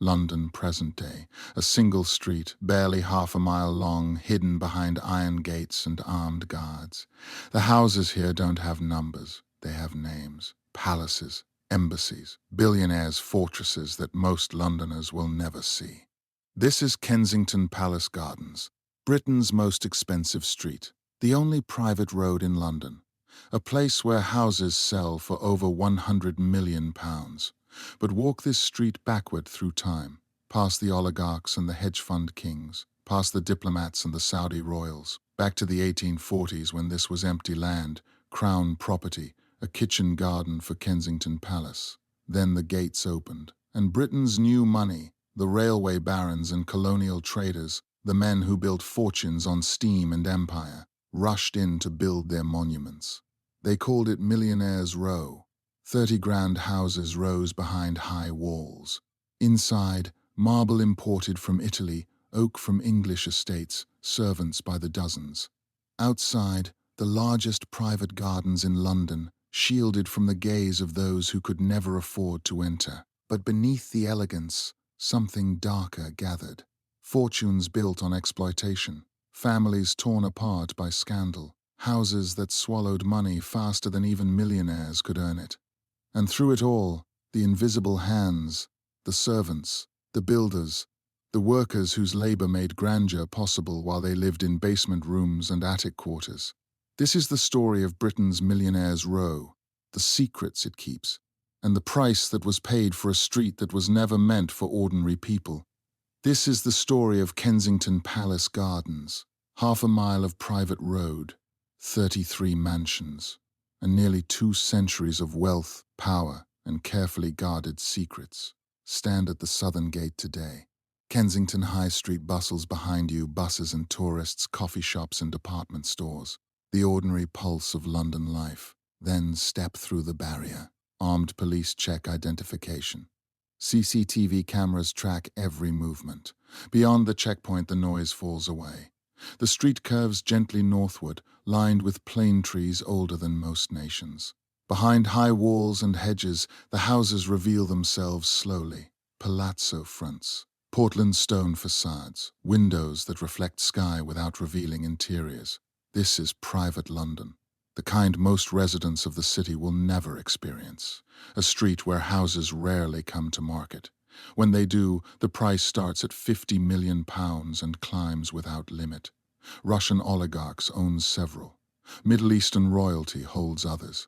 London present day, a single street, barely half a mile long, hidden behind iron gates and armed guards. The houses here don't have numbers, they have names. Palaces, embassies, billionaires' fortresses that most Londoners will never see. This is Kensington Palace Gardens, Britain's most expensive street, the only private road in London, a place where houses sell for over £100 million. But walk this street backward through time, past the oligarchs and the hedge fund kings, past the diplomats and the Saudi royals, back to the 1840s when this was empty land, crown property, a kitchen garden for Kensington Palace. Then the gates opened, and Britain's new money, the railway barons and colonial traders, the men who built fortunes on steam and empire, rushed in to build their monuments. They called it Billionaires Row. 30 grand houses rose behind high walls. Inside, marble imported from Italy, oak from English estates, servants by the dozens. Outside, the largest private gardens in London, shielded from the gaze of those who could never afford to enter. But beneath the elegance, something darker gathered. Fortunes built on exploitation, families torn apart by scandal, houses that swallowed money faster than even millionaires could earn it. And through it all, the invisible hands, the servants, the builders, the workers whose labor made grandeur possible while they lived in basement rooms and attic quarters. This is the story of Britain's Billionaires Row, the secrets it keeps, and the price that was paid for a street that was never meant for ordinary people. This is the story of Kensington Palace Gardens, half a mile of private road, 33 mansions, and nearly 2 centuries of wealth, power, and carefully guarded secrets stand at the southern gate today. Kensington High Street bustles behind you, buses and tourists, coffee shops and department stores, the ordinary pulse of London life. Then step through the barrier. Armed police check identification. CCTV cameras track every movement. Beyond the checkpoint, the noise falls away. The street curves gently northward, lined with plane trees older than most nations. Behind high walls and hedges, the houses reveal themselves slowly. Palazzo fronts, Portland stone facades, windows that reflect sky without revealing interiors. This is private London, the kind most residents of the city will never experience. A street where houses rarely come to market. When they do, the price starts at £50 million and climbs without limit. Russian oligarchs own several. Middle Eastern royalty holds others.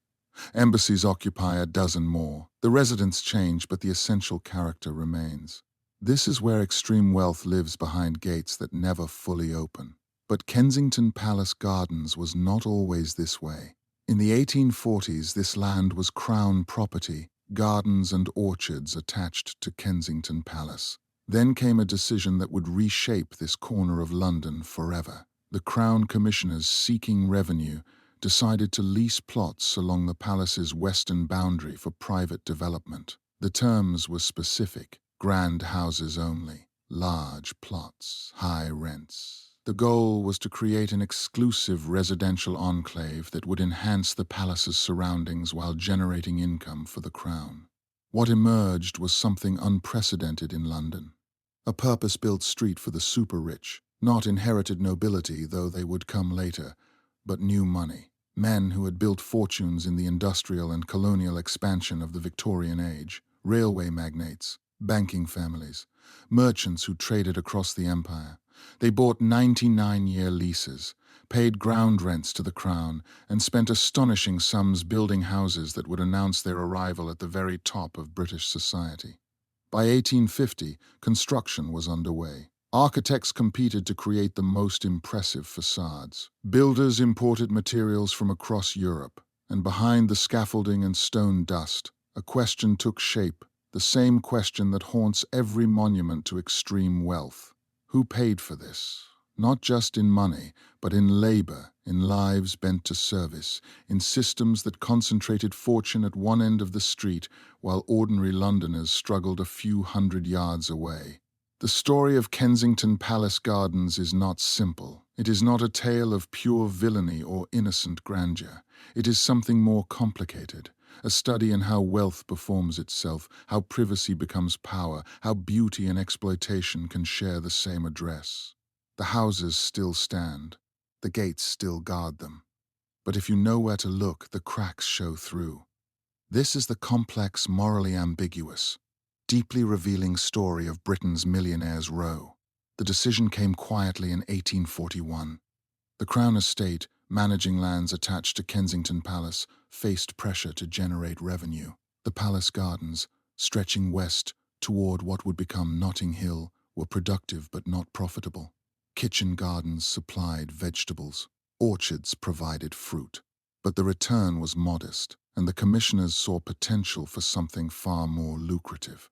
Embassies occupy a dozen more. The residents change, but the essential character remains. This is where extreme wealth lives behind gates that never fully open. But Kensington Palace Gardens was not always this way. In the 1840s, this land was crown property, gardens and orchards attached to Kensington Palace. Then came a decision that would reshape this corner of London forever. The Crown Commissioners, seeking revenue, decided to lease plots along the palace's western boundary for private development. The terms were specific: grand houses only, large plots, high rents. The goal was to create an exclusive residential enclave that would enhance the palace's surroundings while generating income for the Crown. What emerged was something unprecedented in London. A purpose-built street for the super-rich, not inherited nobility, though they would come later, but new money. Men who had built fortunes in the industrial and colonial expansion of the Victorian age, railway magnates, banking families, merchants who traded across the empire. They bought 99-year leases, paid ground rents to the Crown, and spent astonishing sums building houses that would announce their arrival at the very top of British society. By 1850, construction was underway. Architects competed to create the most impressive facades. Builders imported materials from across Europe, and behind the scaffolding and stone dust, a question took shape, the same question that haunts every monument to extreme wealth. Who paid for this? Not just in money, but in labor, in lives bent to service, in systems that concentrated fortune at one end of the street while ordinary Londoners struggled a few hundred yards away. The story of Kensington Palace Gardens is not simple. It is not a tale of pure villainy or innocent grandeur. It is something more complicated, a study in how wealth performs itself, how privacy becomes power, how beauty and exploitation can share the same address. The houses still stand, the gates still guard them. But if you know where to look, the cracks show through. This is the complex, morally ambiguous, deeply revealing story of Britain's Millionaires' Row. The decision came quietly in 1841. The Crown Estate, managing lands attached to Kensington Palace, faced pressure to generate revenue. The Palace Gardens, stretching west toward what would become Notting Hill, were productive but not profitable. Kitchen gardens supplied vegetables. Orchards provided fruit. But the return was modest, and the commissioners saw potential for something far more lucrative.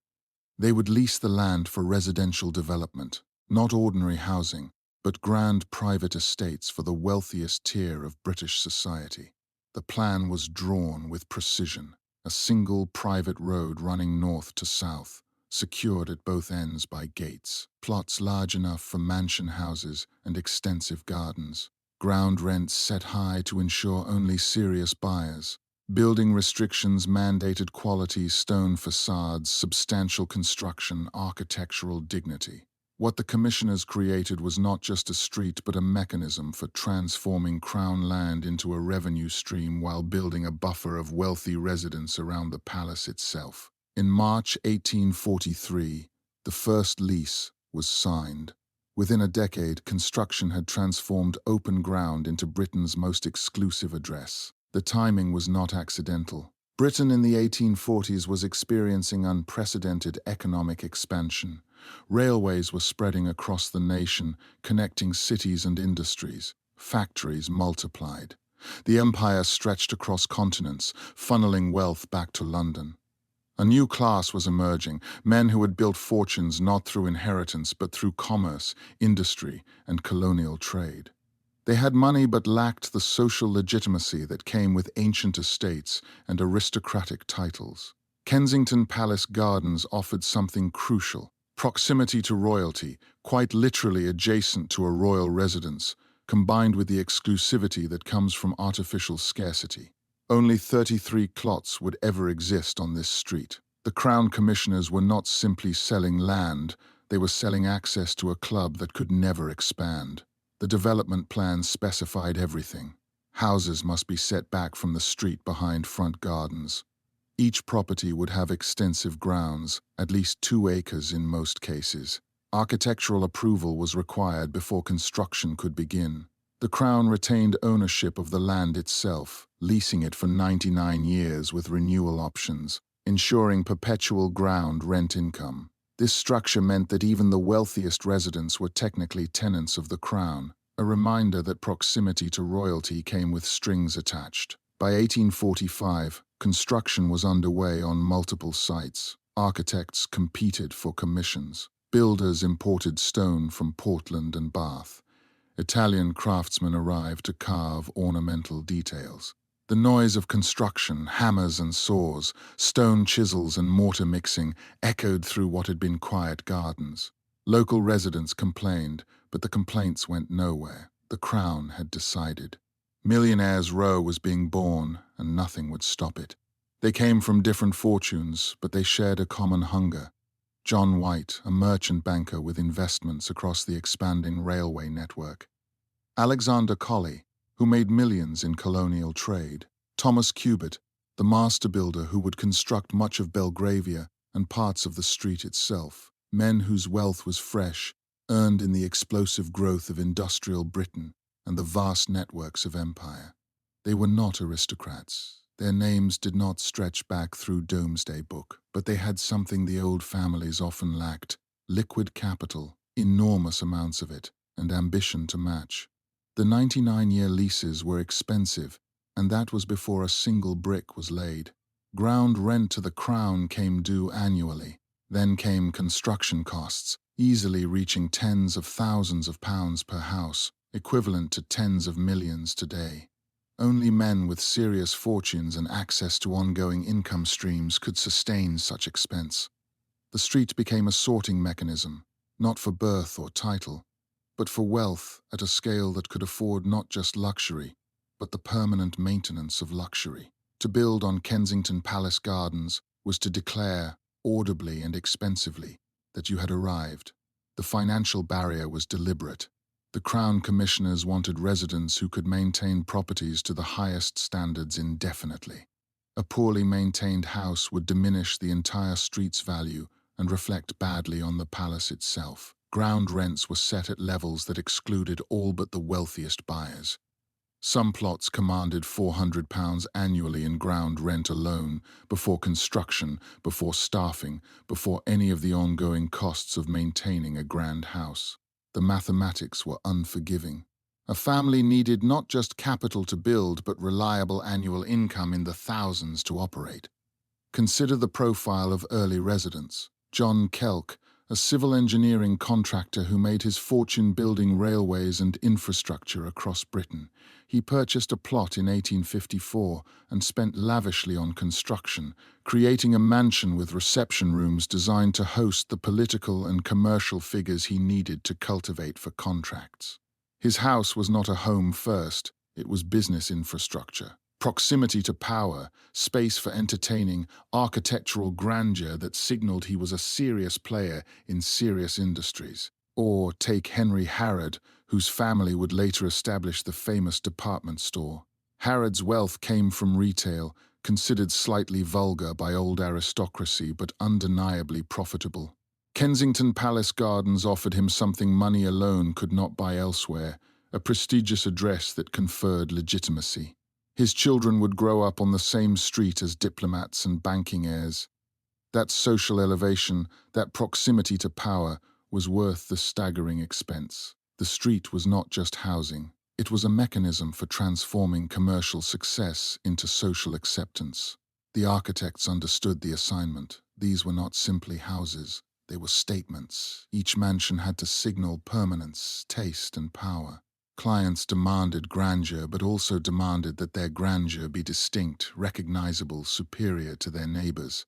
They would lease the land for residential development, not ordinary housing, but grand private estates for the wealthiest tier of British society. The plan was drawn with precision, a single private road running north to south, secured at both ends by gates, plots large enough for mansion houses and extensive gardens, ground rents set high to ensure only serious buyers. Building restrictions mandated quality stone facades, substantial construction, architectural dignity. What the commissioners created was not just a street but a mechanism for transforming Crown land into a revenue stream while building a buffer of wealthy residents around the palace itself. In March 1843, the first lease was signed. Within a decade, construction had transformed open ground into Britain's most exclusive address. The timing was not accidental. Britain in the 1840s was experiencing unprecedented economic expansion. Railways were spreading across the nation, connecting cities and industries. Factories multiplied. The empire stretched across continents, funneling wealth back to London. A new class was emerging, men who had built fortunes not through inheritance but through commerce, industry, and colonial trade. They had money but lacked the social legitimacy that came with ancient estates and aristocratic titles. Kensington Palace Gardens offered something crucial: proximity to royalty, quite literally adjacent to a royal residence, combined with the exclusivity that comes from artificial scarcity. Only 33 clots would ever exist on this street. The Crown Commissioners were not simply selling land, they were selling access to a club that could never expand. The development plan specified everything. Houses must be set back from the street behind front gardens. Each property would have extensive grounds, at least 2 acres in most cases. Architectural approval was required before construction could begin. The Crown retained ownership of the land itself, leasing it for 99 years with renewal options, ensuring perpetual ground rent income. This structure meant that even the wealthiest residents were technically tenants of the Crown, a reminder that proximity to royalty came with strings attached. By 1845, construction was underway on multiple sites. Architects competed for commissions. Builders imported stone from Portland and Bath. Italian craftsmen arrived to carve ornamental details. The noise of construction, hammers and saws, stone chisels and mortar mixing echoed through what had been quiet gardens. Local residents complained, but the complaints went nowhere. The Crown had decided. Millionaires' Row was being born, and nothing would stop it. They came from different fortunes, but they shared a common hunger. John White, a merchant banker with investments across the expanding railway network. Alexander Colley, who made millions in colonial trade. Thomas Cubitt, the master builder who would construct much of Belgravia and parts of the street itself. Men whose wealth was fresh, earned in the explosive growth of industrial Britain and the vast networks of empire. They were not aristocrats. Their names did not stretch back through Domesday Book, but they had something the old families often lacked: liquid capital, enormous amounts of it, and ambition to match. The 99-year leases were expensive, and that was before a single brick was laid. Ground rent to the Crown came due annually. Then came construction costs, easily reaching tens of thousands of pounds per house, equivalent to tens of millions today. Only men with serious fortunes and access to ongoing income streams could sustain such expense. The street became a sorting mechanism, not for birth or title, but for wealth at a scale that could afford not just luxury, but the permanent maintenance of luxury. To build on Kensington Palace Gardens was to declare, audibly and expensively, that you had arrived. The financial barrier was deliberate. The Crown Commissioners wanted residents who could maintain properties to the highest standards indefinitely. A poorly maintained house would diminish the entire street's value and reflect badly on the palace itself. Ground rents were set at levels that excluded all but the wealthiest buyers. Some plots commanded £400 annually in ground rent alone, before construction, before staffing, before any of the ongoing costs of maintaining a grand house. The mathematics were unforgiving. A family needed not just capital to build, but reliable annual income in the thousands to operate. Consider the profile of early residents. John Kelk, a civil engineering contractor who made his fortune building railways and infrastructure across Britain. He purchased a plot in 1854 and spent lavishly on construction, creating a mansion with reception rooms designed to host the political and commercial figures he needed to cultivate for contracts. His house was not a home first, it was business infrastructure. Proximity to power, space for entertaining, architectural grandeur that signaled he was a serious player in serious industries. Or take Henry Harrod, whose family would later establish the famous department store. Harrod's wealth came from retail, considered slightly vulgar by old aristocracy but undeniably profitable. Kensington Palace Gardens offered him something money alone could not buy elsewhere, a prestigious address that conferred legitimacy. His children would grow up on the same street as diplomats and banking heirs. That social elevation, that proximity to power, was worth the staggering expense. The street was not just housing. It was a mechanism for transforming commercial success into social acceptance. The architects understood the assignment. These were not simply houses. They were statements. Each mansion had to signal permanence, taste, and power. Clients demanded grandeur, but also demanded that their grandeur be distinct, recognizable, superior to their neighbors.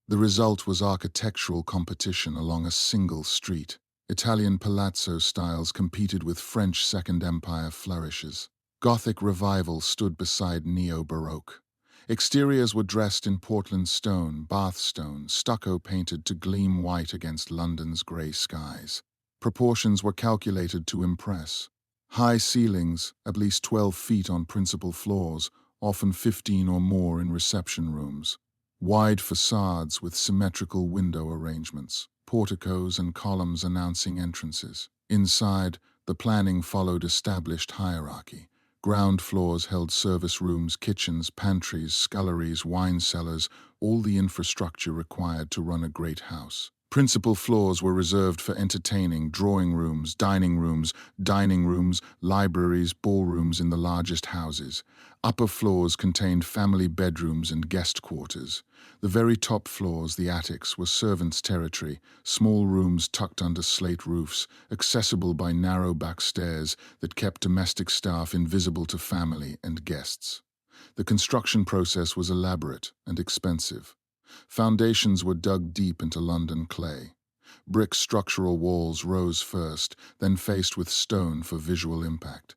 The result was architectural competition along a single street. Italian palazzo styles competed with French Second Empire flourishes. Gothic revival stood beside neo-Baroque. Exteriors were dressed in Portland stone, Bath stone, stucco painted to gleam white against London's grey skies. Proportions were calculated to impress. High ceilings, at least 12 feet on principal floors, often 15 or more in reception rooms. Wide facades with symmetrical window arrangements, porticos and columns announcing entrances. Inside, the planning followed established hierarchy. Ground floors held service rooms, kitchens, pantries, sculleries, wine cellars, all the infrastructure required to run a great house. Principal floors were reserved for entertaining, drawing rooms, dining rooms, libraries, ballrooms in the largest houses. Upper floors contained family bedrooms and guest quarters. The very top floors, the attics, were servants' territory, small rooms tucked under slate roofs, accessible by narrow back stairs that kept domestic staff invisible to family and guests. The construction process was elaborate and expensive. Foundations were dug deep into London clay. Brick structural walls rose first, then faced with stone for visual impact.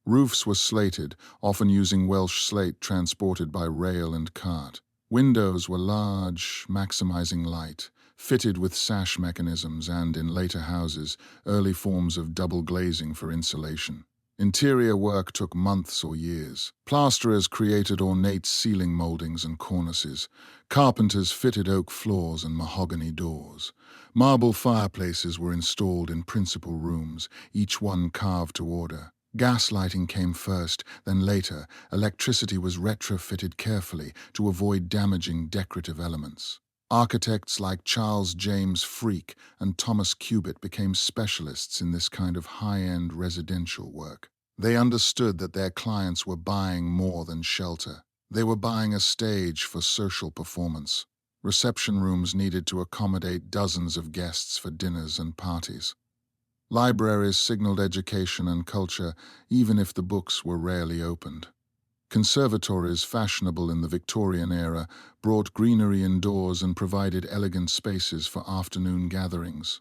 Roofs were slated, often using Welsh slate transported by rail and cart. Windows were large, maximizing light, fitted with sash mechanisms and, in later houses, early forms of double glazing for insulation. Interior work took months or years. Plasterers created ornate ceiling moldings and cornices. Carpenters fitted oak floors and mahogany doors. Marble fireplaces were installed in principal rooms, each one carved to order. Gas lighting came first, then later, electricity was retrofitted carefully to avoid damaging decorative elements. Architects like Charles James Freak and Thomas Cubitt became specialists in this kind of high-end residential work. They understood that their clients were buying more than shelter. They were buying a stage for social performance. Reception rooms needed to accommodate dozens of guests for dinners and parties. Libraries signaled education and culture, even if the books were rarely opened. Conservatories, fashionable in the Victorian era, brought greenery indoors and provided elegant spaces for afternoon gatherings.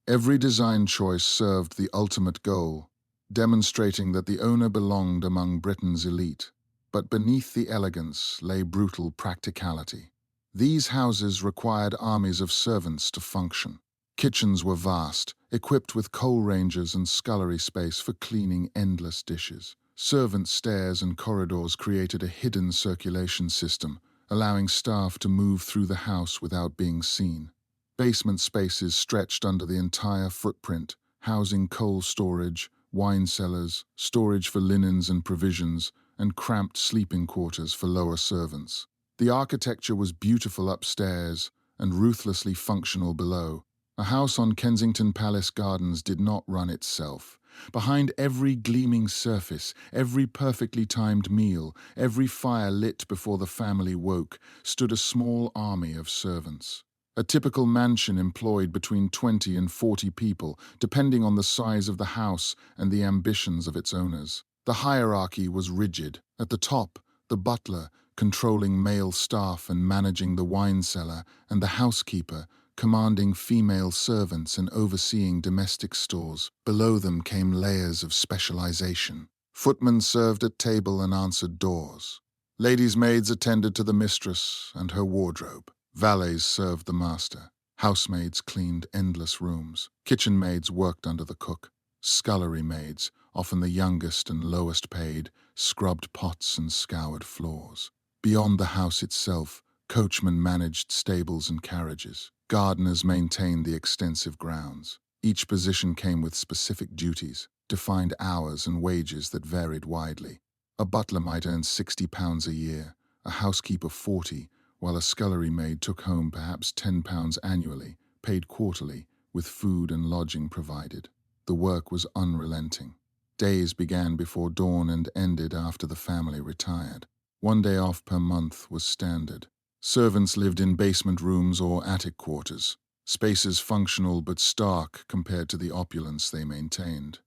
Every design choice served the ultimate goal, demonstrating that the owner belonged among Britain's elite. But beneath the elegance lay brutal practicality. These houses required armies of servants to function. Kitchens were vast, equipped with coal rangers and scullery space for cleaning endless dishes. Servant stairs and corridors created a hidden circulation system, allowing staff to move through the house without being seen. Basement spaces stretched under the entire footprint, housing coal storage, wine cellars, storage for linens and provisions, and cramped sleeping quarters for lower servants. The architecture was beautiful upstairs and ruthlessly functional below. A house on Kensington Palace Gardens did not run itself. Behind every gleaming surface, every perfectly timed meal, every fire lit before the family woke, stood a small army of servants. A typical mansion employed between 20 and 40 people, depending on the size of the house and the ambitions of its owners. The hierarchy was rigid. At the top, the butler, controlling male staff and managing the wine cellar, and the housekeeper, commanding female servants and overseeing domestic stores. Below them came layers of specialization. Footmen served at table and answered doors. Ladies' maids attended to the mistress and her wardrobe. Valets served the master. Housemaids cleaned endless rooms. Kitchen maids worked under the cook. Scullery maids, often the youngest and lowest paid, scrubbed pots and scoured floors. Beyond the house itself, coachmen managed stables and carriages. Gardeners maintained the extensive grounds. Each position came with specific duties, defined hours and wages that varied widely. A butler might earn £60 a year, a housekeeper 40, while a scullery maid took home perhaps £10 annually, paid quarterly, with food and lodging provided. The work was unrelenting. Days began before dawn and ended after the family retired. 1 day off per month was standard. Servants lived in basement rooms or attic quarters, spaces functional but stark compared to the opulence they maintained.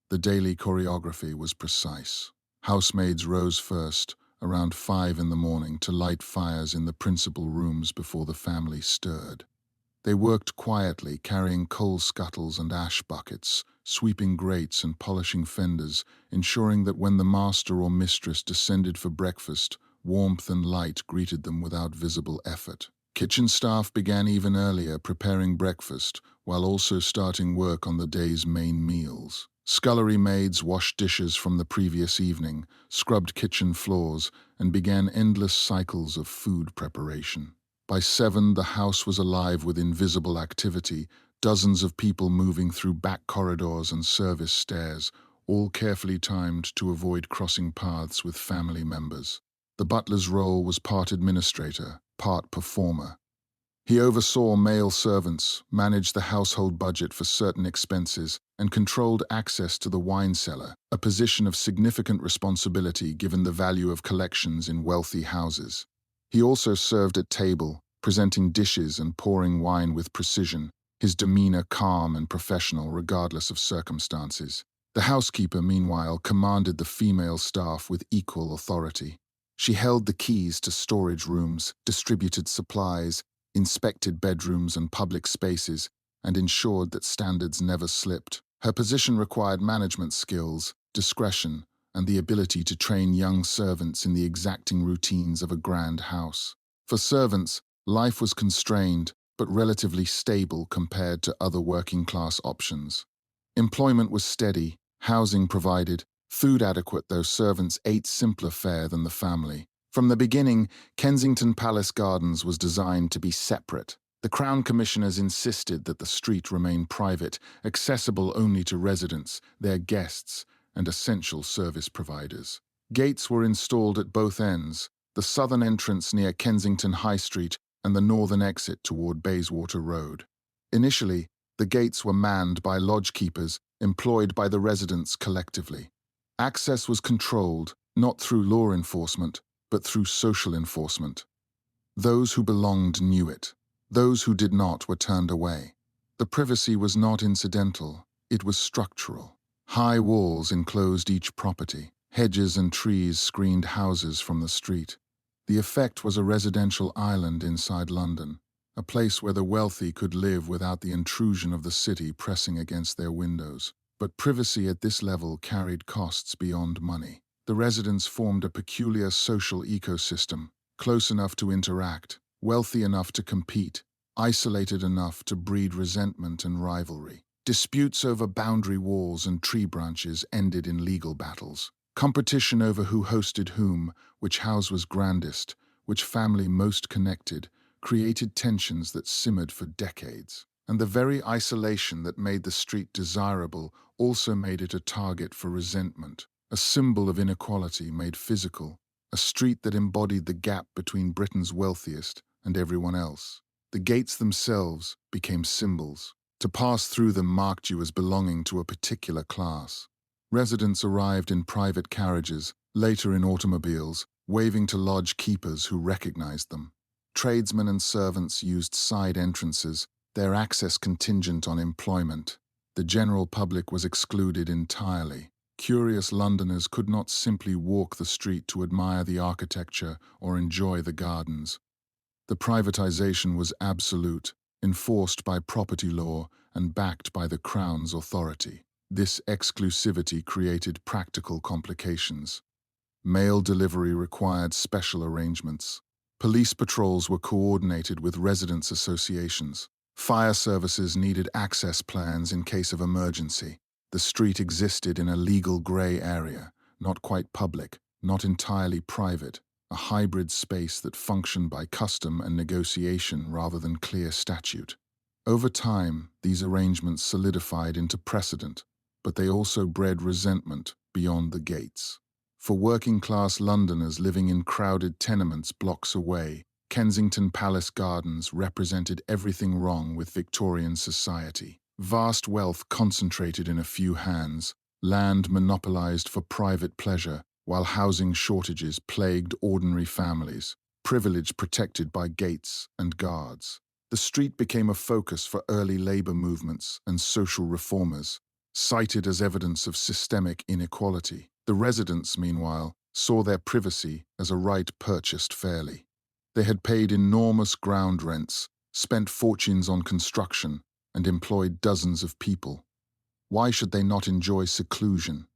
The daily choreography was precise. Housemaids rose first, around 5 in the morning, to light fires in the principal rooms before the family stirred. They worked quietly, carrying coal scuttles and ash buckets, sweeping grates and polishing fenders, ensuring that when the master or mistress descended for breakfast, warmth and light greeted them without visible effort. Kitchen staff began even earlier, preparing breakfast, while also starting work on the day's main meals. Scullery maids washed dishes from the previous evening, scrubbed kitchen floors, and began endless cycles of food preparation. By 7, the house was alive with invisible activity, dozens of people moving through back corridors and service stairs, all carefully timed to avoid crossing paths with family members. The butler's role was part administrator, part performer. He oversaw male servants, managed the household budget for certain expenses, and controlled access to the wine cellar, a position of significant responsibility given the value of collections in wealthy houses. He also served at table, presenting dishes and pouring wine with precision, his demeanor calm and professional regardless of circumstances. The housekeeper, meanwhile, commanded the female staff with equal authority. She held the keys to storage rooms, distributed supplies, inspected bedrooms and public spaces, and ensured that standards never slipped. Her position required management skills, discretion, and the ability to train young servants in the exacting routines of a grand house. For servants, life was constrained, but relatively stable compared to other working-class options. Employment was steady, housing provided, food adequate, though servants ate simpler fare than the family. From the beginning, Kensington Palace Gardens was designed to be separate. The Crown Commissioners insisted that the street remain private, accessible only to residents, their guests, and essential service providers. Gates were installed at both ends, the southern entrance near Kensington High Street and the northern exit toward Bayswater Road. Initially, the gates were manned by lodge keepers employed by the residents collectively. Access was controlled, not through law enforcement, but through social enforcement. Those who belonged knew it. Those who did not were turned away. The privacy was not incidental, it was structural. High walls enclosed each property. Hedges and trees screened houses from the street. The effect was a residential island inside London, a place where the wealthy could live without the intrusion of the city pressing against their windows. But privacy at this level carried costs beyond money. The residents formed a peculiar social ecosystem, close enough to interact, wealthy enough to compete, isolated enough to breed resentment and rivalry. Disputes over boundary walls and tree branches ended in legal battles. Competition over who hosted whom, which house was grandest, which family most connected, created tensions that simmered for decades. And the very isolation that made the street desirable also made it a target for resentment, a symbol of inequality made physical, a street that embodied the gap between Britain's wealthiest and everyone else. The gates themselves became symbols. To pass through them marked you as belonging to a particular class. Residents arrived in private carriages, later in automobiles, waving to lodge keepers who recognized them. Tradesmen and servants used side entrances, their access contingent on employment. The general public was excluded entirely. Curious Londoners could not simply walk the street to admire the architecture or enjoy the gardens. The privatization was absolute, enforced by property law and backed by the Crown's authority. This exclusivity created practical complications. Mail delivery required special arrangements. Police patrols were coordinated with residents' associations. Fire services needed access plans in case of emergency. The street existed in a legal grey area, not quite public, not entirely private, a hybrid space that functioned by custom and negotiation rather than clear statute. Over time, these arrangements solidified into precedent, but they also bred resentment beyond the gates. For working-class Londoners living in crowded tenements blocks away, Kensington Palace Gardens represented everything wrong with Victorian society. Vast wealth concentrated in a few hands, land monopolized for private pleasure, while housing shortages plagued ordinary families, privilege protected by gates and guards. The street became a focus for early labor movements and social reformers, cited as evidence of systemic inequality. The residents, meanwhile, saw their privacy as a right purchased fairly. They had paid enormous ground rents, spent fortunes on construction, and employed dozens of people. Why should they not enjoy seclusion?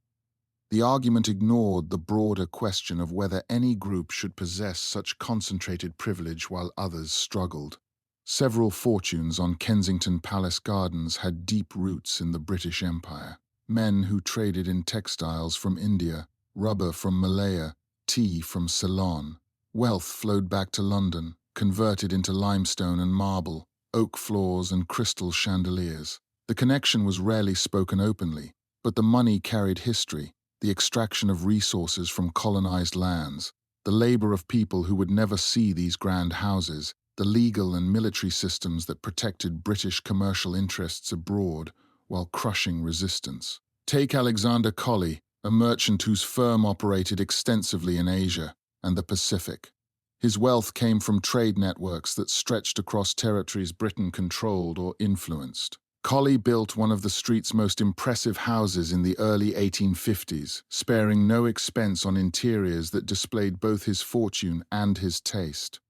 The argument ignored the broader question of whether any group should possess such concentrated privilege while others struggled. Several fortunes on Kensington Palace Gardens had deep roots in the British Empire. Men who traded in textiles from India, rubber from Malaya, tea from Ceylon. Wealth flowed back to London, converted into limestone and marble, oak floors and crystal chandeliers. The connection was rarely spoken openly, but the money carried history, the extraction of resources from colonized lands, the labor of people who would never see these grand houses, the legal and military systems that protected British commercial interests abroad while crushing resistance. Take Alexander Colley, a merchant whose firm operated extensively in Asia and the Pacific. His wealth came from trade networks that stretched across territories Britain controlled or influenced. Colley built one of the street's most impressive houses in the early 1850s, sparing no expense on interiors that displayed both his fortune and his taste.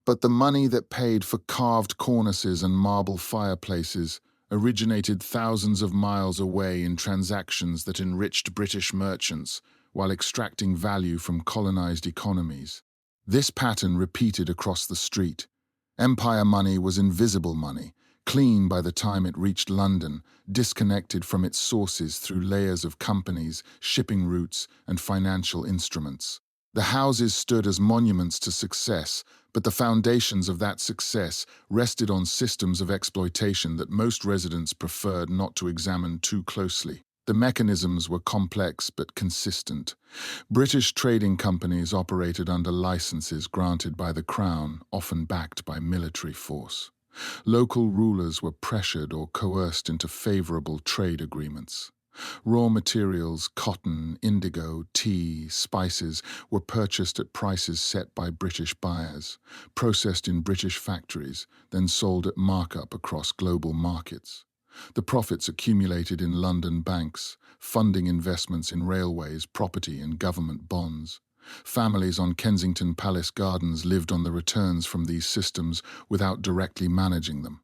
But the money that paid for carved cornices and marble fireplaces originated thousands of miles away in transactions that enriched British merchants while extracting value from colonized economies. This pattern repeated across the street. Empire money was invisible money, clean by the time it reached London, disconnected from its sources through layers of companies, shipping routes, and financial instruments. The houses stood as monuments to success, but the foundations of that success rested on systems of exploitation that most residents preferred not to examine too closely. The mechanisms were complex but consistent. British trading companies operated under licenses granted by the Crown, often backed by military force. Local rulers were pressured or coerced into favorable trade agreements. Raw materials, cotton, indigo, tea, spices, were purchased at prices set by British buyers, processed in British factories, then sold at markup across global markets. The profits accumulated in London banks, funding investments in railways, property, and government bonds. Families on Kensington Palace Gardens lived on the returns from these systems without directly managing them.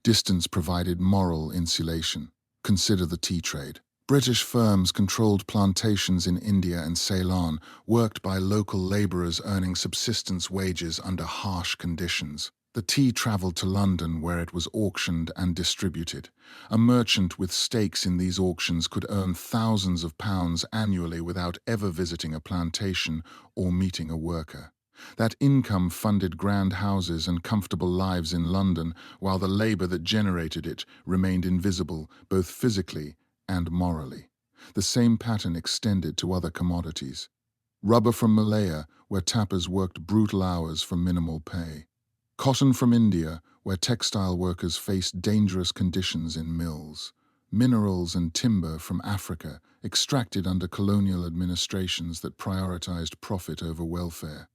Distance provided moral insulation. Consider the tea trade. British firms controlled plantations in India and Ceylon, worked by local labourers earning subsistence wages under harsh conditions. The tea travelled to London where it was auctioned and distributed. A merchant with stakes in these auctions could earn thousands of pounds annually without ever visiting a plantation or meeting a worker. That income funded grand houses and comfortable lives in London, while the labour that generated it remained invisible, both physically and morally. The same pattern extended to other commodities. Rubber from Malaya, where tappers worked brutal hours for minimal pay. Cotton from India, where textile workers faced dangerous conditions in mills. Minerals and timber from Africa, extracted under colonial administrations that prioritized profit over welfare.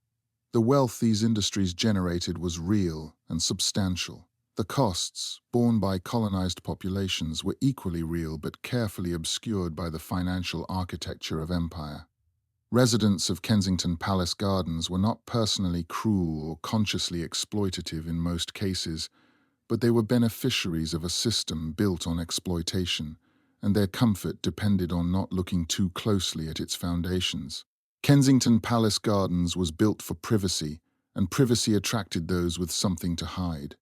The wealth these industries generated was real and substantial. The costs, borne by colonized populations, were equally real but carefully obscured by the financial architecture of empire. Residents of Kensington Palace Gardens were not personally cruel or consciously exploitative in most cases, but they were beneficiaries of a system built on exploitation, and their comfort depended on not looking too closely at its foundations. Kensington Palace Gardens was built for privacy, and privacy attracted those with something to hide.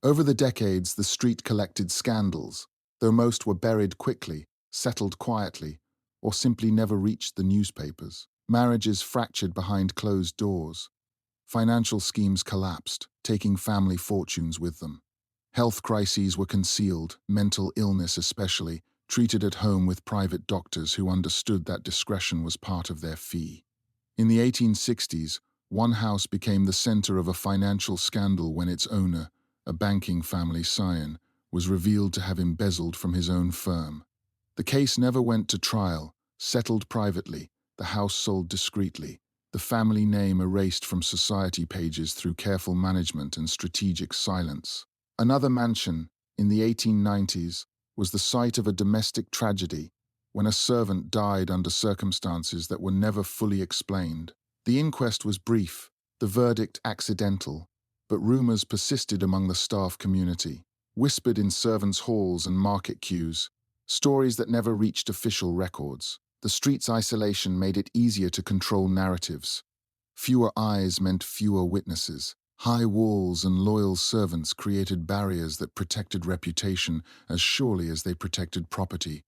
Over the decades, the street collected scandals, though most were buried quickly, settled quietly, or simply never reached the newspapers. Marriages fractured behind closed doors. Financial schemes collapsed, taking family fortunes with them. Health crises were concealed, mental illness especially, treated at home with private doctors who understood that discretion was part of their fee. In the 1860s, one house became the center of a financial scandal when its owner, a banking family scion, was revealed to have embezzled from his own firm. The case never went to trial, settled privately, the house sold discreetly, the family name erased from society pages through careful management and strategic silence. Another mansion, in the 1890s, was the site of a domestic tragedy when a servant died under circumstances that were never fully explained. The inquest was brief, the verdict accidental, but rumours persisted among the staff community, whispered in servants' halls and market queues, stories that never reached official records. The street's isolation made it easier to control narratives. Fewer eyes meant fewer witnesses. High walls and loyal servants created barriers that protected reputation as surely as they protected property.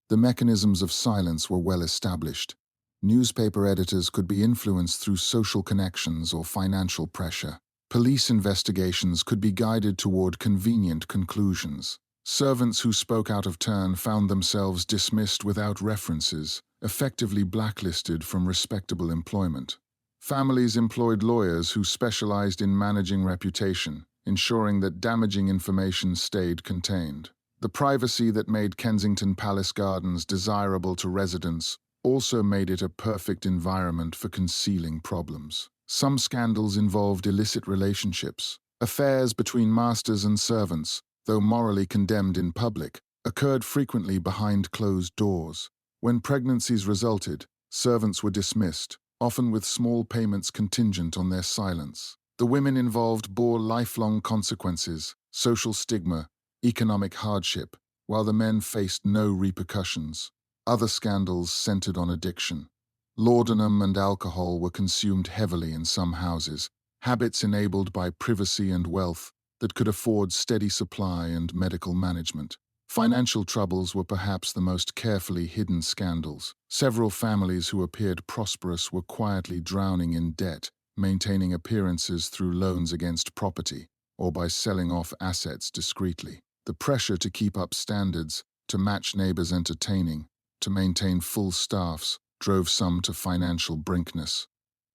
The mechanisms of silence were well established. Newspaper editors could be influenced through social connections or financial pressure. Police investigations could be guided toward convenient conclusions. Servants who spoke out of turn found themselves dismissed without references, effectively blacklisted from respectable employment. Families employed lawyers who specialized in managing reputation, ensuring that damaging information stayed contained. The privacy that made Kensington Palace Gardens desirable to residents also made it a perfect environment for concealing problems. Some scandals involved illicit relationships. Affairs between masters and servants, though morally condemned in public, occurred frequently behind closed doors. When pregnancies resulted, servants were dismissed, often with small payments contingent on their silence. The women involved bore lifelong consequences, social stigma, economic hardship, while the men faced no repercussions. Other scandals centered on addiction. Laudanum and alcohol were consumed heavily in some houses, habits enabled by privacy and wealth that could afford steady supply and medical management. Financial troubles were perhaps the most carefully hidden scandals. Several families who appeared prosperous were quietly drowning in debt, maintaining appearances through loans against property, or by selling off assets discreetly. The pressure to keep up standards, to match neighbors' entertaining, to maintain full staffs, drove some to financial brinkness.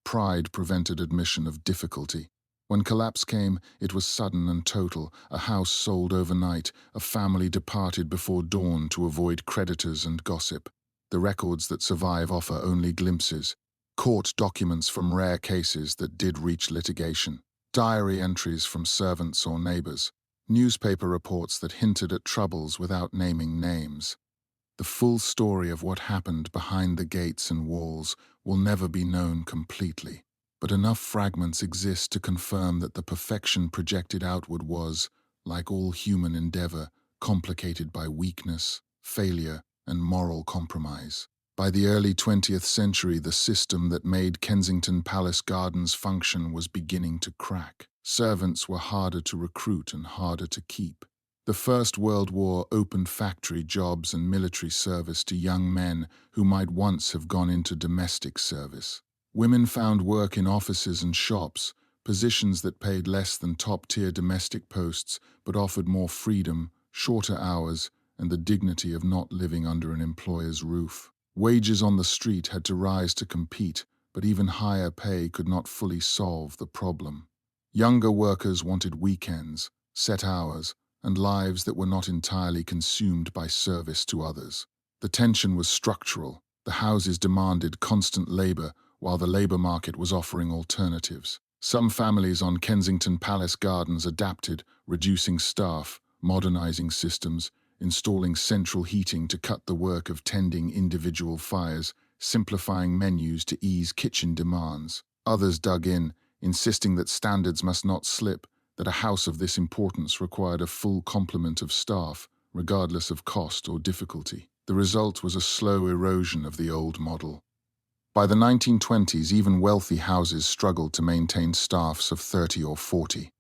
Pride prevented admission of difficulty. When collapse came, it was sudden and total. A house sold overnight, a family departed before dawn to avoid creditors and gossip. The records that survive offer only glimpses. Court documents from rare cases that did reach litigation. Diary entries from servants or neighbors. Newspaper reports that hinted at troubles without naming names. The full story of what happened behind the gates and walls will never be known completely. But enough fragments exist to confirm that the perfection projected outward was, like all human endeavor, complicated by weakness, failure, and moral compromise. By the early 20th century, the system that made Kensington Palace Gardens function was beginning to crack. Servants were harder to recruit and harder to keep. The First World War opened factory jobs and military service to young men who might once have gone into domestic service. Women found work in offices and shops, positions that paid less than top-tier domestic posts but offered more freedom, shorter hours, and the dignity of not living under an employer's roof. Wages on the street had to rise to compete, but even higher pay could not fully solve the problem. Younger workers wanted weekends, set hours, and lives that were not entirely consumed by service to others. The tension was structural. The houses demanded constant labor, while the labor market was offering alternatives. Some families on Kensington Palace Gardens adapted, reducing staff, modernizing systems, installing central heating to cut the work of tending individual fires, simplifying menus to ease kitchen demands. Others dug in, insisting that standards must not slip, that a house of this importance required a full complement of staff, regardless of cost or difficulty. The result was a slow erosion of the old model. By the 1920s, even wealthy houses struggled to maintain staffs of 30 or 40.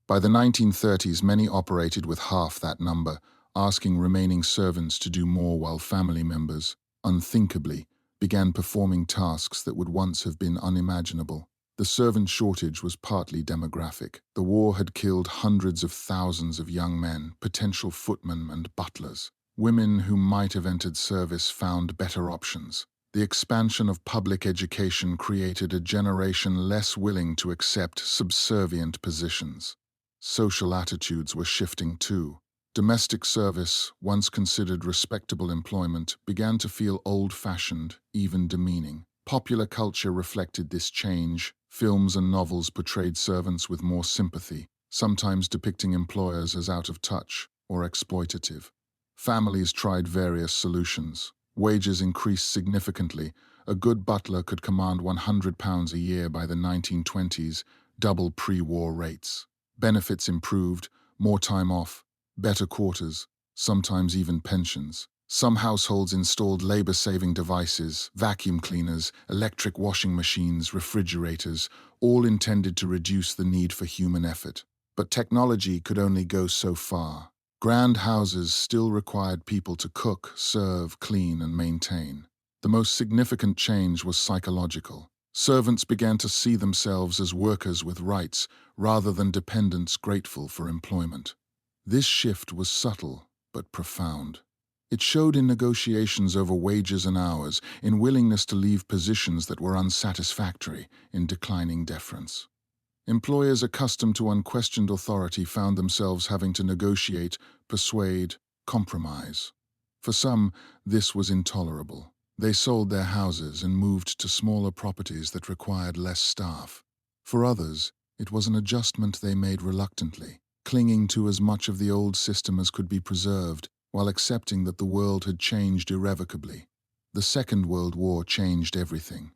By the 1930s, many operated with half that number, asking remaining servants to do more while family members, unthinkably, began performing tasks that would once have been unimaginable. The servant shortage was partly demographic. The war had killed hundreds of thousands of young men, potential footmen and butlers. Women who might have entered service found better options. The expansion of public education created a generation less willing to accept subservient positions. Social attitudes were shifting too. Domestic service, once considered respectable employment, began to feel old-fashioned, even demeaning. Popular culture reflected this change. Films and novels portrayed servants with more sympathy, sometimes depicting employers as out of touch or exploitative. Families tried various solutions. Wages increased significantly. A good butler could command £100 a year by the 1920s, double pre-war rates. Benefits improved, more time off, better quarters, sometimes even pensions. Some households installed labor-saving devices, vacuum cleaners, electric washing machines, refrigerators, all intended to reduce the need for human effort. But technology could only go so far. Grand houses still required people to cook, serve, clean, and maintain. The most significant change was psychological. Servants began to see themselves as workers with rights, rather than dependents grateful for employment. This shift was subtle, but profound. It showed in negotiations over wages and hours, in willingness to leave positions that were unsatisfactory, in declining deference. Employers accustomed to unquestioned authority found themselves having to negotiate, persuade, compromise. For some, this was intolerable. They sold their houses and moved to smaller properties that required less staff. For others, it was an adjustment they made reluctantly, clinging to as much of the old system as could be preserved, while accepting that the world had changed irrevocably. The Second World War changed everything.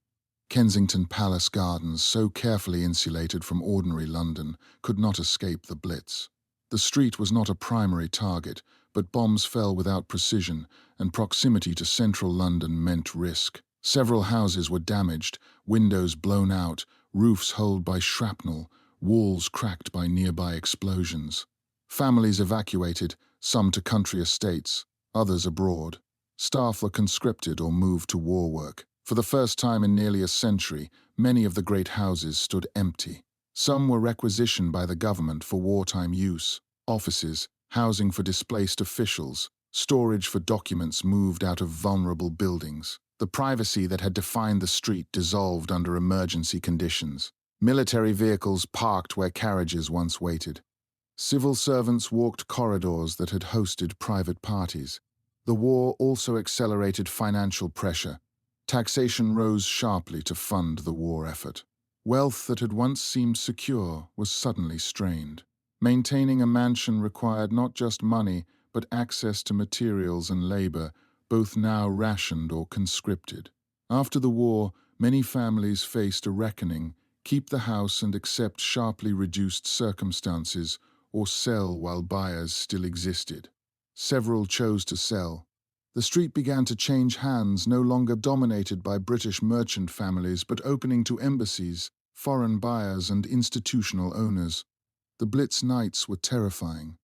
Kensington Palace Gardens, so carefully insulated from ordinary London, could not escape the Blitz. The street was not a primary target, but bombs fell without precision, and proximity to central London meant risk. Several houses were damaged, windows blown out, roofs holed by shrapnel, walls cracked by nearby explosions. Families evacuated, some to country estates, others abroad. Staff were conscripted or moved to war work. For the first time in nearly a century, many of the great houses stood empty. Some were requisitioned by the government for wartime use. Offices, housing for displaced officials, storage for documents moved out of vulnerable buildings. The privacy that had defined the street dissolved under emergency conditions. Military vehicles parked where carriages once waited. Civil servants walked corridors that had hosted private parties. The war also accelerated financial pressure. Taxation rose sharply to fund the war effort. Wealth that had once seemed secure was suddenly strained. Maintaining a mansion required not just money, but access to materials and labor, both now rationed or conscripted. After the war, many families faced a reckoning: keep the house and accept sharply reduced circumstances, or sell while buyers still existed. Several chose to sell. The street began to change hands, no longer dominated by British merchant families, but opening to embassies, foreign buyers, and institutional owners. The Blitz nights were terrifying.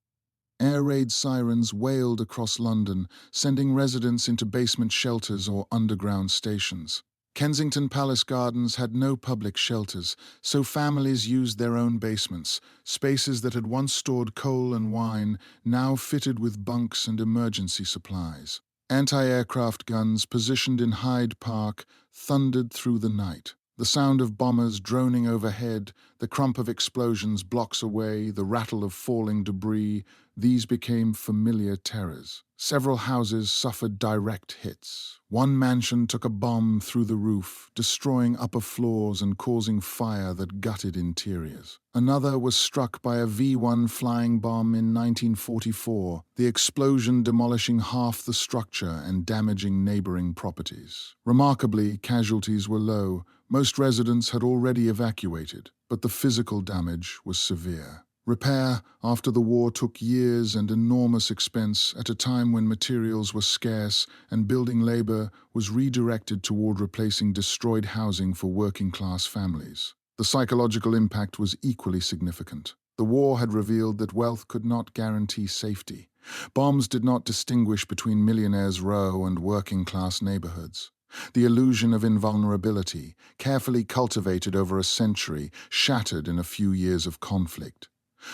Air raid sirens wailed across London, sending residents into basement shelters or underground stations. Kensington Palace Gardens had no public shelters, so families used their own basements, spaces that had once stored coal and wine, now fitted with bunks and emergency supplies. Anti-aircraft guns positioned in Hyde Park thundered through the night. The sound of bombers droning overhead, the crump of explosions blocks away, the rattle of falling debris, these became familiar terrors. Several houses suffered direct hits. One mansion took a bomb through the roof, destroying upper floors and causing fire that gutted interiors. Another was struck by a V-1 flying bomb in 1944, the explosion demolishing half the structure and damaging neighboring properties. Remarkably, casualties were low. Most residents had already evacuated, but the physical damage was severe. Repair after the war took years and enormous expense at a time when materials were scarce and building labor was redirected toward replacing destroyed housing for working-class families. The psychological impact was equally significant. The war had revealed that wealth could not guarantee safety. Bombs did not distinguish between Billionaires Row and working-class neighborhoods. The illusion of invulnerability, carefully cultivated over a century, shattered in a few years of conflict.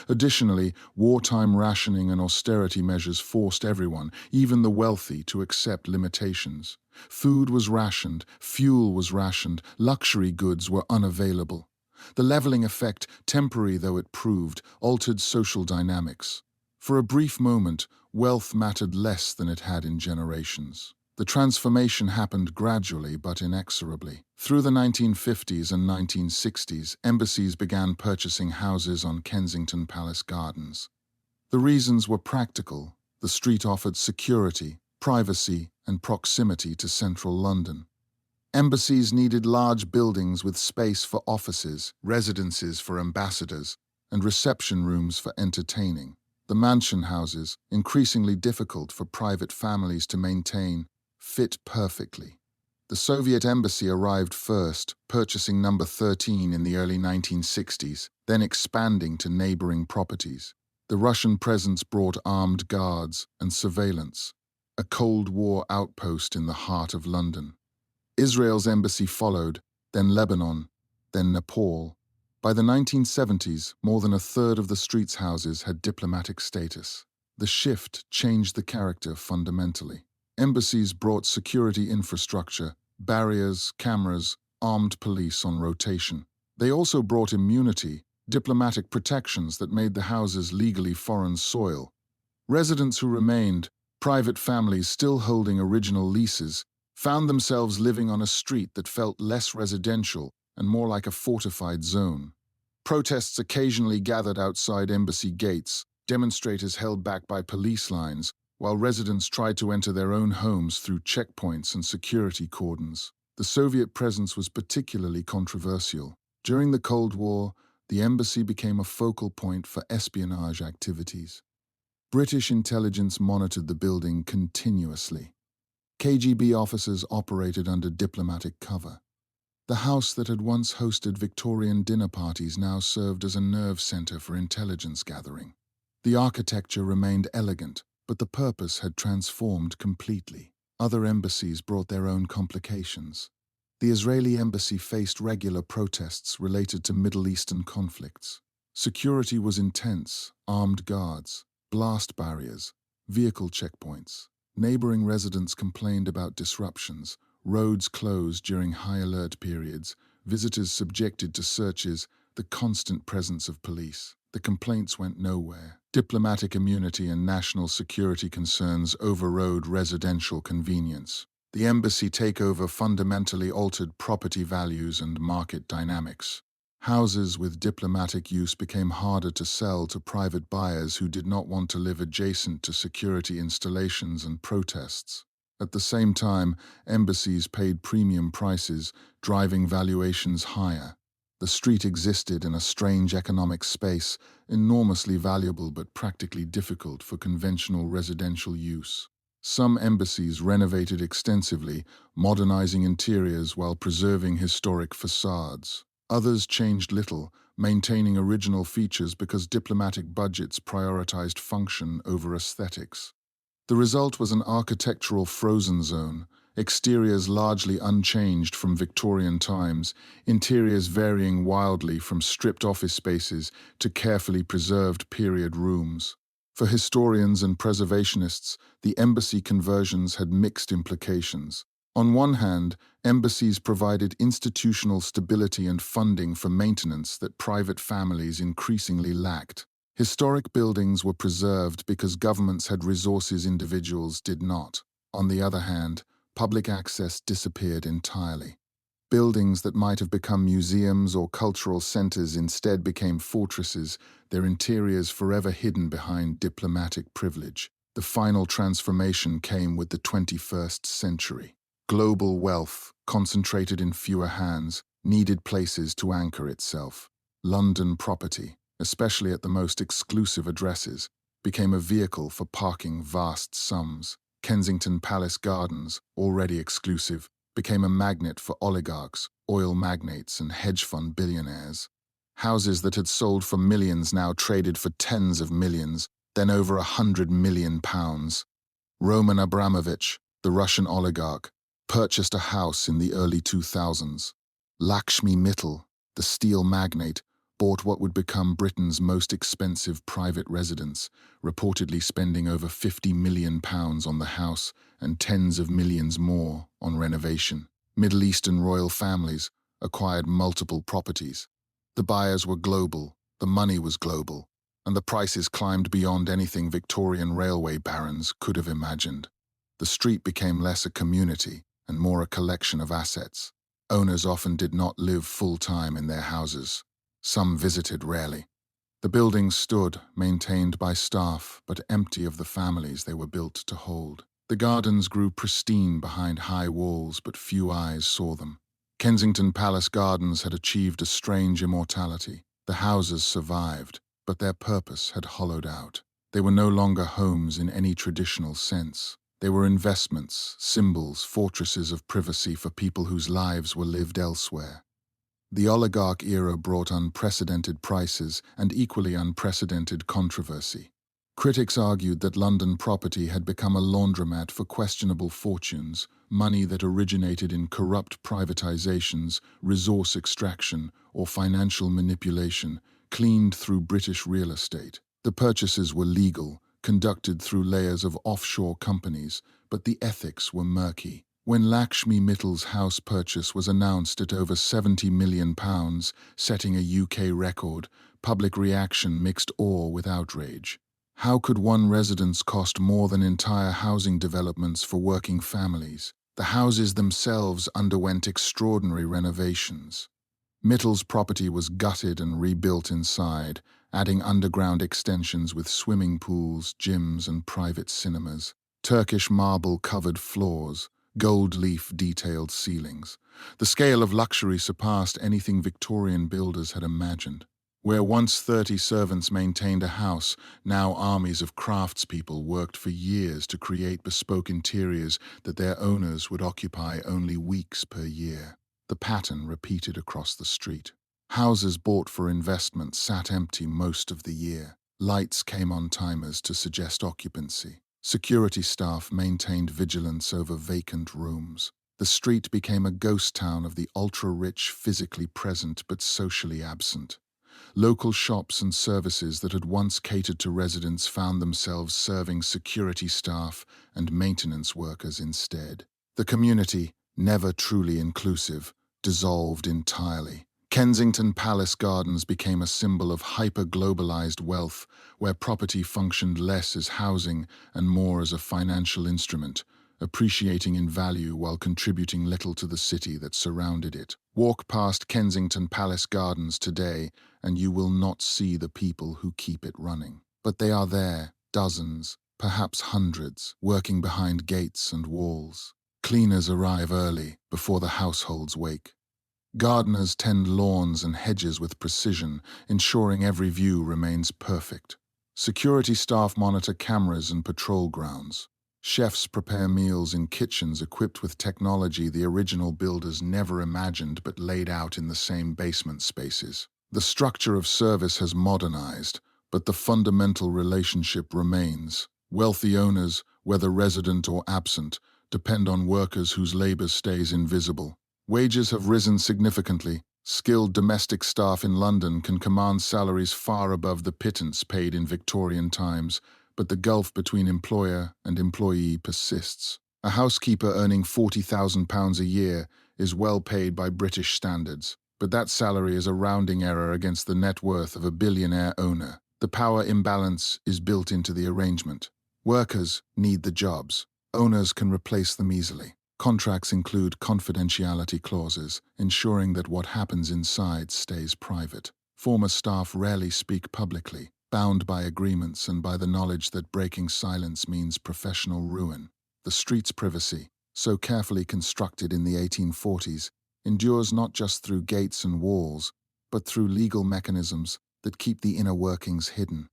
Additionally, wartime rationing and austerity measures forced everyone, even the wealthy, to accept limitations. Food was rationed, fuel was rationed, luxury goods were unavailable. The leveling effect, temporary though it proved, altered social dynamics. For a brief moment, wealth mattered less than it had in generations. The transformation happened gradually but inexorably. Through the 1950s and 1960s, embassies began purchasing houses on Kensington Palace Gardens. The reasons were practical. The street offered security, privacy, and proximity to central London. Embassies needed large buildings with space for offices, residences for ambassadors, and reception rooms for entertaining. The mansion houses, increasingly difficult for private families to maintain, fit perfectly. The Soviet embassy arrived first, purchasing number 13 in the early 1960s, then expanding to neighboring properties. The Russian presence brought armed guards and surveillance, a Cold War outpost in the heart of London. Israel's embassy followed, then Lebanon, then Nepal. By the 1970s, more than a third of the street's houses had diplomatic status. The shift changed the character fundamentally. Embassies brought security infrastructure, barriers, cameras, armed police on rotation. They also brought immunity, diplomatic protections that made the houses legally foreign soil. Residents who remained, private families still holding original leases, found themselves living on a street that felt less residential and more like a fortified zone. Protests occasionally gathered outside embassy gates, demonstrators held back by police lines, while residents tried to enter their own homes through checkpoints and security cordons. The Soviet presence was particularly controversial. During the Cold War, the embassy became a focal point for espionage activities. British intelligence monitored the building continuously. KGB officers operated under diplomatic cover. The house that had once hosted Victorian dinner parties now served as a nerve center for intelligence gathering. The architecture remained elegant, but the purpose had transformed completely. Other embassies brought their own complications. The Israeli embassy faced regular protests related to Middle Eastern conflicts. Security was intense, armed guards, blast barriers, vehicle checkpoints. Neighboring residents complained about disruptions, roads closed during high alert periods, visitors subjected to searches, the constant presence of police. The complaints went nowhere. Diplomatic immunity and national security concerns overrode residential convenience. The embassy takeover fundamentally altered property values and market dynamics. Houses with diplomatic use became harder to sell to private buyers who did not want to live adjacent to security installations and protests. At the same time, embassies paid premium prices, driving valuations higher. The street existed in a strange economic space, enormously valuable but practically difficult for conventional residential use. Some embassies renovated extensively, modernizing interiors while preserving historic facades. Others changed little, maintaining original features because diplomatic budgets prioritized function over aesthetics. The result was an architectural frozen zone, exteriors largely unchanged from Victorian times, interiors varying wildly from stripped office spaces to carefully preserved period rooms. For historians and preservationists, the embassy conversions had mixed implications. On one hand, embassies provided institutional stability and funding for maintenance that private families increasingly lacked. Historic buildings were preserved because governments had resources individuals did not. On the other hand, public access disappeared entirely. Buildings that might have become museums or cultural centers instead became fortresses, their interiors forever hidden behind diplomatic privilege. The final transformation came with the 21st century. Global wealth, concentrated in fewer hands, needed places to anchor itself. London property, especially at the most exclusive addresses, became a vehicle for parking vast sums. Kensington Palace Gardens, already exclusive, became a magnet for oligarchs, oil magnates, and hedge fund billionaires. Houses that had sold for millions now traded for tens of millions, then over £100 million. Roman Abramovich, the Russian oligarch, purchased a house in the early 2000s. Lakshmi Mittal, the steel magnate, bought what would become Britain's most expensive private residence, reportedly spending over £50 million on the house and tens of millions more on renovation. Middle Eastern royal families acquired multiple properties. The buyers were global, the money was global, and the prices climbed beyond anything Victorian railway barons could have imagined. The street became less a community and more a collection of assets. Owners often did not live full-time in their houses. Some visited rarely. The buildings stood, maintained by staff, but empty of the families they were built to hold. The gardens grew pristine behind high walls, but few eyes saw them. Kensington Palace Gardens had achieved a strange immortality. The houses survived, but their purpose had hollowed out. They were no longer homes in any traditional sense. They were investments, symbols, fortresses of privacy for people whose lives were lived elsewhere. The oligarch era brought unprecedented prices and equally unprecedented controversy. Critics argued that London property had become a laundromat for questionable fortunes, money that originated in corrupt privatizations, resource extraction, or financial manipulation, cleaned through British real estate. The purchases were legal, conducted through layers of offshore companies, but the ethics were murky. When Lakshmi Mittal's house purchase was announced at over £70 million, setting a UK record, public reaction mixed awe with outrage. How could one residence cost more than entire housing developments for working families? The houses themselves underwent extraordinary renovations. Mittal's property was gutted and rebuilt inside, adding underground extensions with swimming pools, gyms, and private cinemas. Turkish marble-covered floors, gold-leaf detailed ceilings. The scale of luxury surpassed anything Victorian builders had imagined. Where once 30 servants maintained a house, now armies of craftspeople worked for years to create bespoke interiors that their owners would occupy only weeks per year. The pattern repeated across the street. Houses bought for investment sat empty most of the year. Lights came on timers to suggest occupancy. Security staff maintained vigilance over vacant rooms. The street became a ghost town of the ultra-rich, physically present but socially absent. Local shops and services that had once catered to residents found themselves serving security staff and maintenance workers instead. The community, never truly inclusive, dissolved entirely. Kensington Palace Gardens became a symbol of hyper-globalized wealth, where property functioned less as housing and more as a financial instrument, appreciating in value while contributing little to the city that surrounded it. Walk past Kensington Palace Gardens today, and you will not see the people who keep it running. But they are there, dozens, perhaps hundreds, working behind gates and walls. Cleaners arrive early, before the households wake. Gardeners tend lawns and hedges with precision, ensuring every view remains perfect. Security staff monitor cameras and patrol grounds. Chefs prepare meals in kitchens equipped with technology the original builders never imagined but laid out in the same basement spaces. The structure of service has modernized, but the fundamental relationship remains. Wealthy owners, whether resident or absent, depend on workers whose labor stays invisible. Wages have risen significantly. Skilled domestic staff in London can command salaries far above the pittance paid in Victorian times, but the gulf between employer and employee persists. A housekeeper earning £40,000 a year is well paid by British standards, but that salary is a rounding error against the net worth of a billionaire owner. The power imbalance is built into the arrangement. Workers need the jobs. Owners can replace them easily. Contracts include confidentiality clauses, ensuring that what happens inside stays private. Former staff rarely speak publicly, bound by agreements and by the knowledge that breaking silence means professional ruin. The street's privacy, so carefully constructed in the 1840s, endures not just through gates and walls, but through legal mechanisms that keep the inner workings hidden.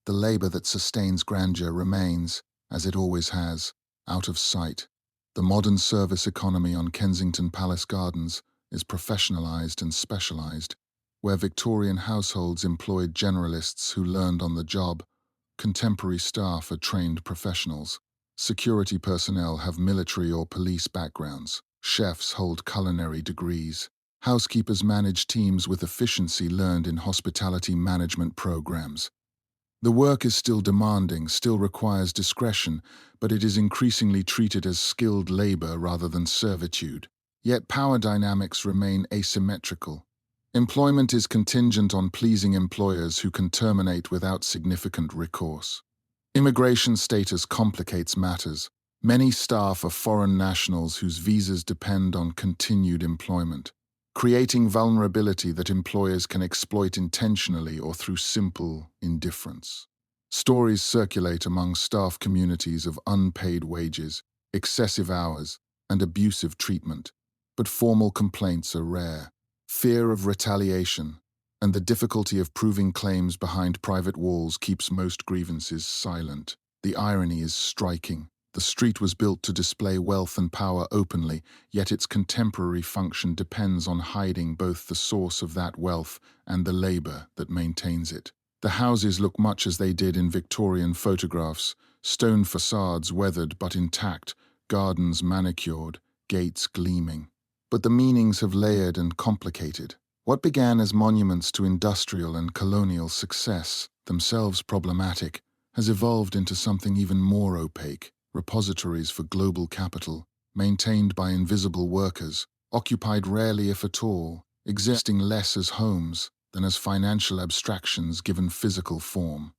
The labor that sustains grandeur remains, as it always has, out of sight. The modern service economy on Kensington Palace Gardens is professionalized and specialized. Where Victorian households employed generalists who learned on the job, contemporary staff are trained professionals. Security personnel have military or police backgrounds. Chefs hold culinary degrees. Housekeepers manage teams with efficiency learned in hospitality management programs. The work is still demanding, still requires discretion, but it is increasingly treated as skilled labor rather than servitude. Yet power dynamics remain asymmetrical. Employment is contingent on pleasing employers who can terminate without significant recourse. Immigration status complicates matters. Many staff are foreign nationals whose visas depend on continued employment, creating vulnerability that employers can exploit intentionally or through simple indifference. Stories circulate among staff communities of unpaid wages, excessive hours, and abusive treatment, but formal complaints are rare. Fear of retaliation and the difficulty of proving claims behind private walls keeps most grievances silent. The irony is striking. The street was built to display wealth and power openly, yet its contemporary function depends on hiding both the source of that wealth and the labor that maintains it. The houses look much as they did in Victorian photographs, stone facades weathered but intact, gardens manicured, gates gleaming. But the meanings have layered and complicated. What began as monuments to industrial and colonial success, themselves problematic, has evolved into something even more opaque. Repositories for global capital, maintained by invisible workers, occupied rarely if at all, existing less as homes than as financial abstractions given physical form.